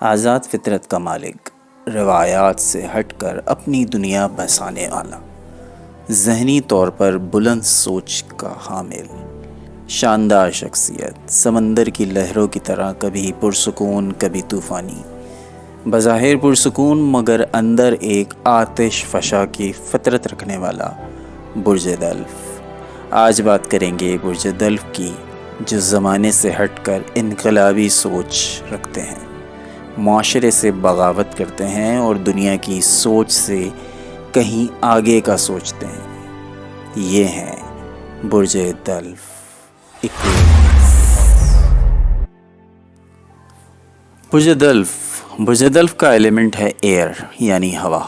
آزاد فطرت کا مالک، روایات سے ہٹ کر اپنی دنیا بسانے والا، ذہنی طور پر بلند سوچ کا حامل، شاندار شخصیت، سمندر کی لہروں کی طرح کبھی پرسکون کبھی طوفانی، بظاہر پرسکون مگر اندر ایک آتش فشاں کی فطرت رکھنے والا برج دلف۔ آج بات کریں گے برج دلف کی، جو زمانے سے ہٹ کر انقلابی سوچ رکھتے ہیں، معاشرے سے بغاوت کرتے ہیں اور دنیا کی سوچ سے کہیں آگے کا سوچتے ہیں۔ یہ ہیں برج دلف۔ برج دلف کا ایلیمنٹ ہے ایئر یعنی ہوا،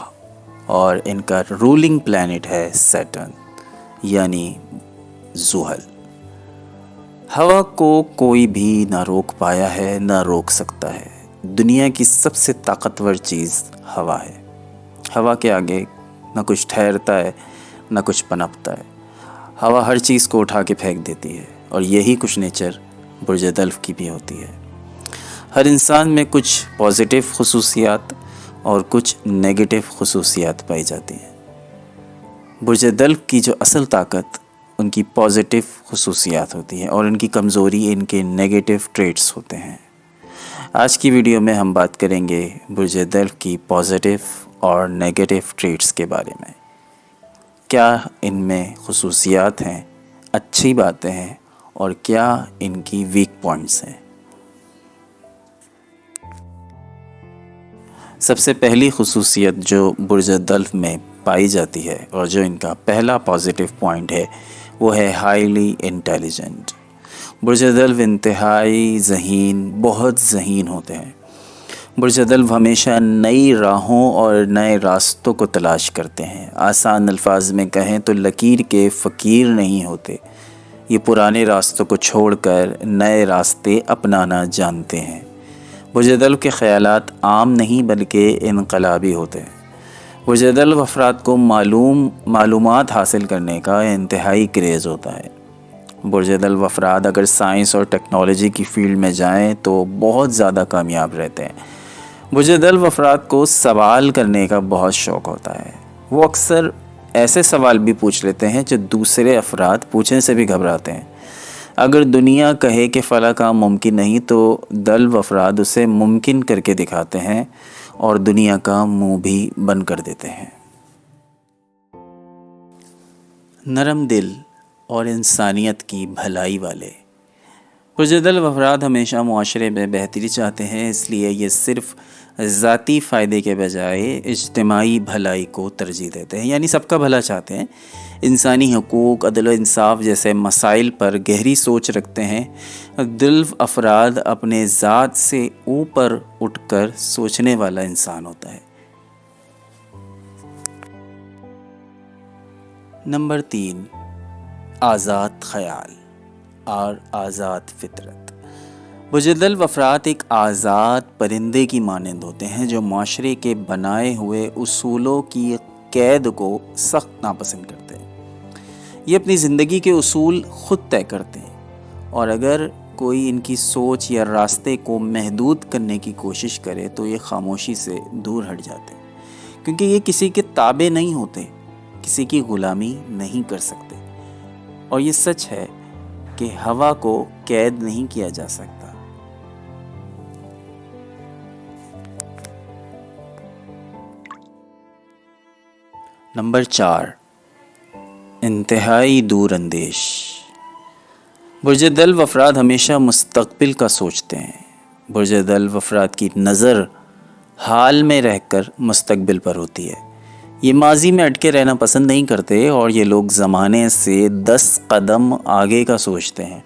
اور ان کا رولنگ پلانٹ ہے سیٹرن یعنی زحل۔ ہوا کو کوئی بھی نہ روک پایا ہے نہ روک سکتا ہے۔ دنیا کی سب سے طاقتور چیز ہوا ہے۔ ہوا کے آگے نہ کچھ ٹھہرتا ہے نہ کچھ پنپتا ہے۔ ہوا ہر چیز کو اٹھا کے پھینک دیتی ہے، اور یہی کچھ نیچر برج دلف کی بھی ہوتی ہے۔ ہر انسان میں کچھ پازیٹیو خصوصیات اور کچھ نیگیٹو خصوصیات پائی جاتی ہیں۔ برج دلف کی جو اصل طاقت ان کی پازیٹیو خصوصیات ہوتی ہے، اور ان کی کمزوری ان کے نیگیٹو ٹریٹس ہوتے ہیں۔ آج کی ویڈیو میں ہم بات کریں گے برج دلف کی پازیٹیو اور نیگیٹو ٹریٹس کے بارے میں۔ کیا ان میں خصوصیات ہیں، اچھی باتیں ہیں، اور کیا ان کی ویک پوائنٹس ہیں۔ سب سے پہلی خصوصیت جو برج دلف میں پائی جاتی ہے اور جو ان کا پہلا پازیٹیو پوائنٹ ہے، وہ ہے ہائیلی انٹیلیجنٹ۔ برج دلف انتہائی ذہین، بہت ذہین ہوتے ہیں۔ برج دلف ہمیشہ نئی راہوں اور نئے راستوں کو تلاش کرتے ہیں۔ آسان الفاظ میں کہیں تو لکیر کے فقیر نہیں ہوتے، یہ پرانے راستوں کو چھوڑ کر نئے راستے اپنانا جانتے ہیں۔ برج دلف کے خیالات عام نہیں بلکہ انقلابی ہوتے ہیں۔ برج دلف افراد کو معلومات حاصل کرنے کا انتہائی کریز ہوتا ہے۔ برج دلف افراد اگر سائنس اور ٹیکنالوجی کی فیلڈ میں جائیں تو بہت زیادہ کامیاب رہتے ہیں۔ برج دلف افراد کو سوال کرنے کا بہت شوق ہوتا ہے۔ وہ اکثر ایسے سوال بھی پوچھ لیتے ہیں جو دوسرے افراد پوچھنے سے بھی گھبراتے ہیں۔ اگر دنیا کہے کہ فلاں کام ممکن نہیں تو دلف افراد اسے ممکن کر کے دکھاتے ہیں اور دنیا کا منہ بھی بند کر دیتے ہیں۔ نرم دل اور انسانیت کی بھلائی والے برج دلف افراد ہمیشہ معاشرے میں بہتری چاہتے ہیں، اس لیے یہ صرف ذاتی فائدے کے بجائے اجتماعی بھلائی کو ترجیح دیتے ہیں، یعنی سب کا بھلا چاہتے ہیں۔ انسانی حقوق، عدل و انصاف جیسے مسائل پر گہری سوچ رکھتے ہیں۔ دلف افراد اپنے ذات سے اوپر اٹھ کر سوچنے والا انسان ہوتا ہے۔ نمبر 3، آزاد خیال اور آزاد فطرت۔ برج دلف افراد ایک آزاد پرندے کی مانند ہوتے ہیں جو معاشرے کے بنائے ہوئے اصولوں کی قید کو سخت ناپسند کرتے ہیں۔ یہ اپنی زندگی کے اصول خود طے کرتے ہیں، اور اگر کوئی ان کی سوچ یا راستے کو محدود کرنے کی کوشش کرے تو یہ خاموشی سے دور ہٹ جاتے ہیں، کیونکہ یہ کسی کے تابع نہیں ہوتے، کسی کی غلامی نہیں کر سکتے۔ اور یہ سچ ہے کہ ہوا کو قید نہیں کیا جا سکتا۔ نمبر 4، انتہائی دور اندیش۔ برج دلف افراد ہمیشہ مستقبل کا سوچتے ہیں۔ برج دلف افراد کی نظر حال میں رہ کر مستقبل پر ہوتی ہے۔ یہ ماضی میں اٹکے رہنا پسند نہیں کرتے اور یہ لوگ زمانے سے 10 قدم آگے کا سوچتے ہیں۔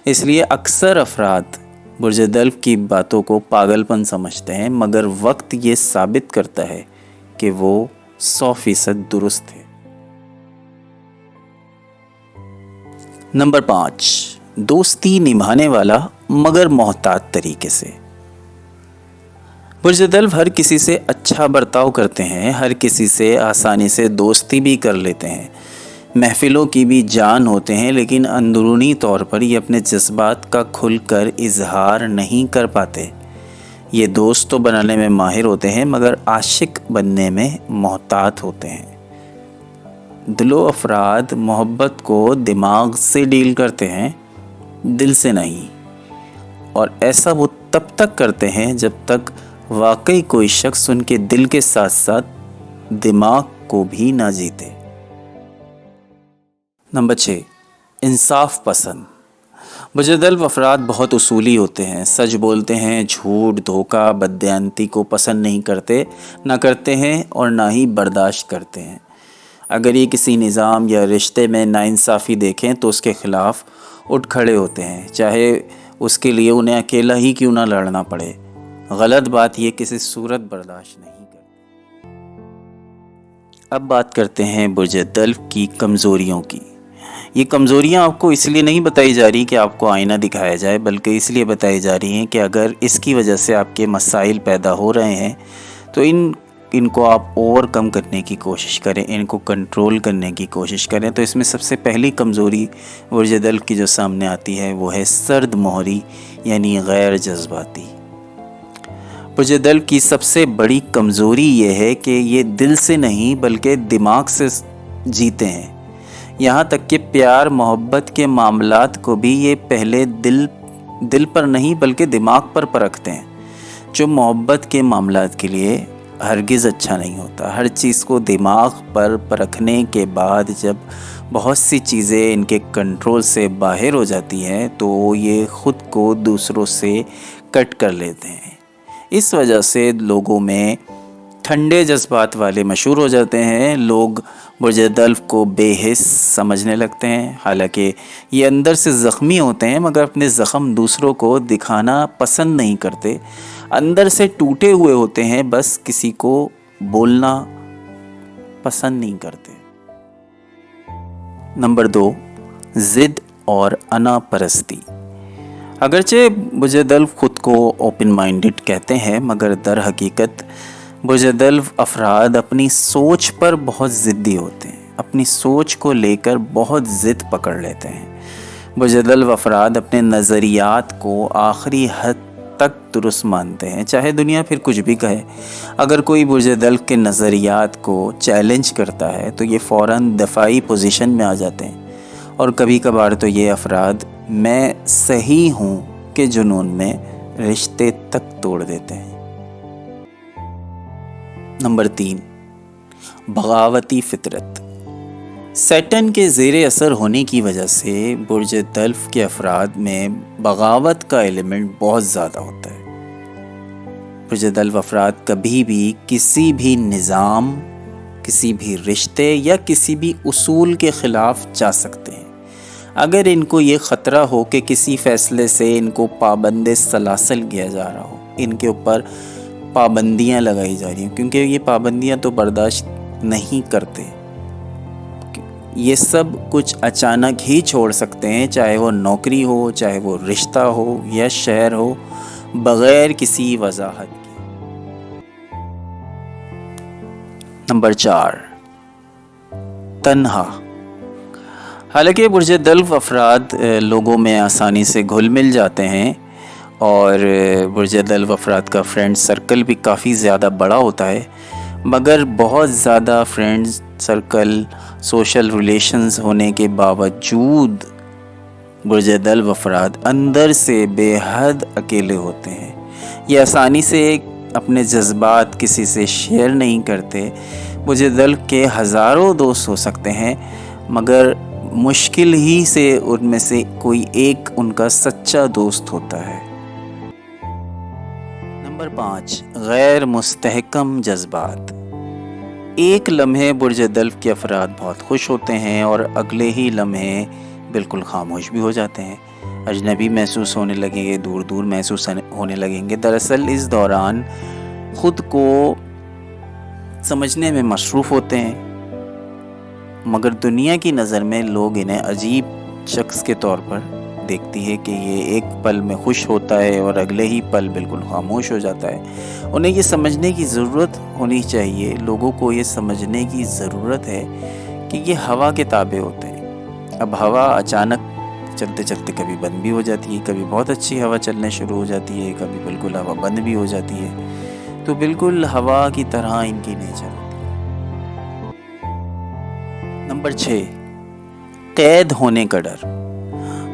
اس لیے اکثر افراد برج دلو کی باتوں کو پاگل پن سمجھتے ہیں، مگر وقت یہ ثابت کرتا ہے کہ وہ 100% درست ہے۔ نمبر 5، دوستی نبھانے والا مگر محتاط طریقے سے۔ برج دلو ہر کسی سے اچھا برتاؤ کرتے ہیں، ہر کسی سے آسانی سے دوستی بھی کر لیتے ہیں، محفلوں کی بھی جان ہوتے ہیں، لیکن اندرونی طور پر یہ اپنے جذبات کا کھل کر اظہار نہیں کر پاتے۔ یہ دوست تو بنانے میں ماہر ہوتے ہیں مگر عاشق بننے میں محتاط ہوتے ہیں۔ دلو افراد محبت کو دماغ سے ڈیل کرتے ہیں، دل سے نہیں، اور ایسا وہ تب تک کرتے ہیں جب تک واقعی کوئی شخص ان کے دل کے ساتھ ساتھ دماغ کو بھی نہ جیتے۔ نمبر 6، انصاف پسند۔ برج دلو افراد بہت اصولی ہوتے ہیں، سچ بولتے ہیں، جھوٹ، دھوکہ، بددیانتی کو پسند نہیں کرتے، نہ کرتے ہیں اور نہ ہی برداشت کرتے ہیں۔ اگر یہ کسی نظام یا رشتے میں ناانصافی دیکھیں تو اس کے خلاف اٹھ کھڑے ہوتے ہیں، چاہے اس کے لیے انہیں اکیلا ہی کیوں نہ لڑنا پڑے۔ غلط بات یہ کسی صورت برداشت نہیں کرتے۔ اب بات کرتے ہیں برج دلو کی کمزوریوں کی۔ یہ کمزوریاں آپ کو اس لیے نہیں بتائی جا رہی کہ آپ کو آئینہ دکھایا جائے، بلکہ اس لیے بتائی جا رہی ہیں کہ اگر اس کی وجہ سے آپ کے مسائل پیدا ہو رہے ہیں تو ان کو آپ اوور کم کرنے کی کوشش کریں، ان کو کنٹرول کرنے کی کوشش کریں۔ تو اس میں سب سے پہلی کمزوری برج دلو کی جو سامنے آتی ہے وہ ہے سرد مہری، یعنی غیر جذباتی۔ برج دلو کی سب سے بڑی کمزوری یہ ہے کہ یہ دل سے نہیں بلکہ دماغ سے جیتے ہیں۔ یہاں تک کہ پیار محبت کے معاملات کو بھی یہ پہلے دل پر نہیں بلکہ دماغ پر پرکھتے ہیں، جو محبت کے معاملات کے لیے ہرگز اچھا نہیں ہوتا۔ ہر چیز کو دماغ پر پرکھنے کے بعد جب بہت سی چیزیں ان کے کنٹرول سے باہر ہو جاتی ہیں تو یہ خود کو دوسروں سے کٹ کر لیتے ہیں۔ اس وجہ سے لوگوں میں ٹھنڈے جذبات والے مشہور ہو جاتے ہیں۔ لوگ برج دلو کو بے حس سمجھنے لگتے ہیں، حالانکہ یہ اندر سے زخمی ہوتے ہیں مگر اپنے زخم دوسروں کو دکھانا پسند نہیں کرتے۔ اندر سے ٹوٹے ہوئے ہوتے ہیں، بس کسی کو بولنا پسند نہیں کرتے۔ نمبر 2، ضد اور انا پرستی۔ اگرچہ برج دلو خود کو اوپن مائنڈڈ کہتے ہیں مگر در حقیقت برج دلو افراد اپنی سوچ پر بہت ضدی ہوتے ہیں، اپنی سوچ کو لے کر بہت ضد پکڑ لیتے ہیں۔ برج دلو افراد اپنے نظریات کو آخری حد تک درست مانتے ہیں، چاہے دنیا پھر کچھ بھی کہے۔ اگر کوئی برج دلو کے نظریات کو چیلنج کرتا ہے تو یہ فوراً دفاعی پوزیشن میں آ جاتے ہیں، اور کبھی کبھار تو یہ افراد میں صحیح ہوں کہ جنون میں رشتے تک توڑ دیتے ہیں۔ نمبر 3، بغاوتی فطرت۔ سیٹن کے زیر اثر ہونے کی وجہ سے برج دلو کے افراد میں بغاوت کا ایلیمنٹ بہت زیادہ ہوتا ہے۔ برج دلو افراد کبھی بھی کسی بھی نظام، کسی بھی رشتے یا کسی بھی اصول کے خلاف جا سکتے ہیں۔ اگر ان کو یہ خطرہ ہو کہ کسی فیصلے سے ان کو پابند سلاسل کیا جا رہا ہو، ان کے اوپر پابندیاں لگائی جا رہی ہیں، کیونکہ یہ پابندیاں تو برداشت نہیں کرتے، یہ سب کچھ اچانک ہی چھوڑ سکتے ہیں، چاہے وہ نوکری ہو، چاہے وہ رشتہ ہو یا شہر ہو، بغیر کسی وضاحت کے۔ نمبر 4، تنہا۔ حالانکہ برج دلو افراد لوگوں میں آسانی سے گھل مل جاتے ہیں اور برج دلو افراد کا فرینڈ سرکل بھی کافی زیادہ بڑا ہوتا ہے، مگر بہت زیادہ فرینڈ سرکل، سوشل ریلیشنز ہونے کے باوجود برج دلو افراد اندر سے بے حد اکیلے ہوتے ہیں۔ یہ آسانی سے اپنے جذبات کسی سے شیئر نہیں کرتے۔ برج دلو کے ہزاروں دوست ہو سکتے ہیں مگر مشکل ہی سے ان میں سے کوئی ایک ان کا سچا دوست ہوتا ہے۔ نمبر 5، غیر مستحکم جذبات۔ ایک لمحے برج دلف کے افراد بہت خوش ہوتے ہیں اور اگلے ہی لمحے بالکل خاموش بھی ہو جاتے ہیں، اجنبی محسوس ہونے لگیں گے، دور دور محسوس ہونے لگیں گے۔ دراصل اس دوران خود کو سمجھنے میں مصروف ہوتے ہیں، مگر دنیا کی نظر میں لوگ انہیں عجیب شخص کے طور پر دیکھتی ہے کہ یہ ایک پل میں خوش ہوتا ہے اور اگلے ہی پل بالکل خاموش ہو جاتا ہے۔ انہیں یہ سمجھنے کی ضرورت ہونی چاہیے، لوگوں کو یہ سمجھنے کی ضرورت ہے کہ یہ ہوا کے تابع ہوتے ہیں۔ اب ہوا اچانک چلتے چلتے کبھی بند بھی ہو جاتی ہے، کبھی بہت اچھی ہوا چلنے شروع ہو جاتی ہے، کبھی بالکل ہوا بند بھی ہو جاتی ہے، تو بالکل ہوا کی طرح ان کی نیچر ہوتی ہے۔ نمبر 6، قید ہونے کا ڈر۔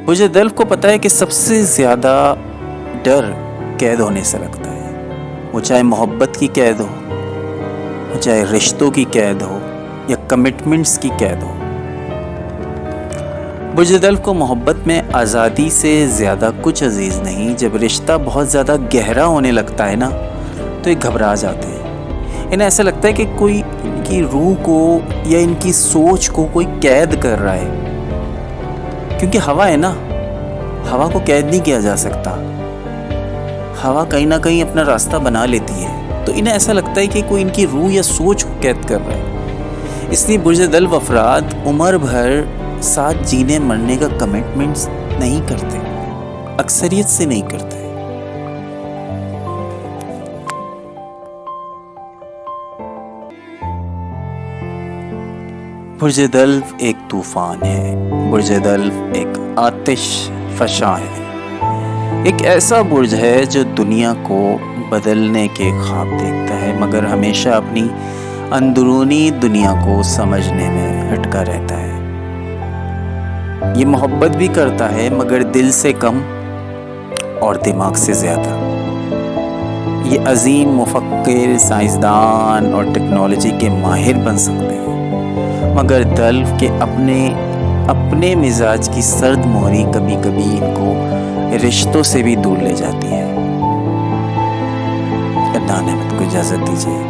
برج دلف کو پتہ ہے کہ سب سے زیادہ ڈر قید ہونے سے لگتا ہے، وہ چاہے محبت کی قید ہو، وہ چاہے رشتوں کی قید ہو یا کمٹمنٹس کی قید ہو۔ برج دلف کو محبت میں آزادی سے زیادہ کچھ عزیز نہیں۔ جب رشتہ بہت زیادہ گہرا ہونے لگتا ہے نا تو یہ گھبرا جاتے ہیں، انہیں ایسا لگتا ہے کہ کوئی ان کی روح کو یا ان کی سوچ کو کوئی قید کر رہا ہے، کیونکہ ہوا ہے نا، ہوا کو قید نہیں کیا جا سکتا، ہوا کہیں نہ کہیں اپنا راستہ بنا لیتی ہے، تو انہیں ایسا لگتا ہے کہ کوئی ان کی روح یا سوچ کو قید کر رہا ہے۔ اس لیے برج دلف افراد عمر بھر ساتھ جینے مرنے کا کمٹمنٹس نہیں کرتے، اکثریت سے نہیں کرتے۔ برج دلف ایک طوفان ہے، برج دلف ایک آتش فشاں ہے، ایک ایسا برج ہے جو دنیا کو بدلنے کے خواب دیکھتا ہے مگر ہمیشہ اپنی اندرونی دنیا کو سمجھنے میں اٹکا رہتا ہے۔ یہ محبت بھی کرتا ہے مگر دل سے کم اور دماغ سے زیادہ۔ یہ عظیم مفکر، سائنسدان اور ٹیکنالوجی کے ماہر بن سکتے ہیں، مگر دلف کے اپنے مزاج کی سرد مہری کبھی کبھی ان کو رشتوں سے بھی دور لے جاتی ہے۔ عدنان احمد کو اجازت دیجیے۔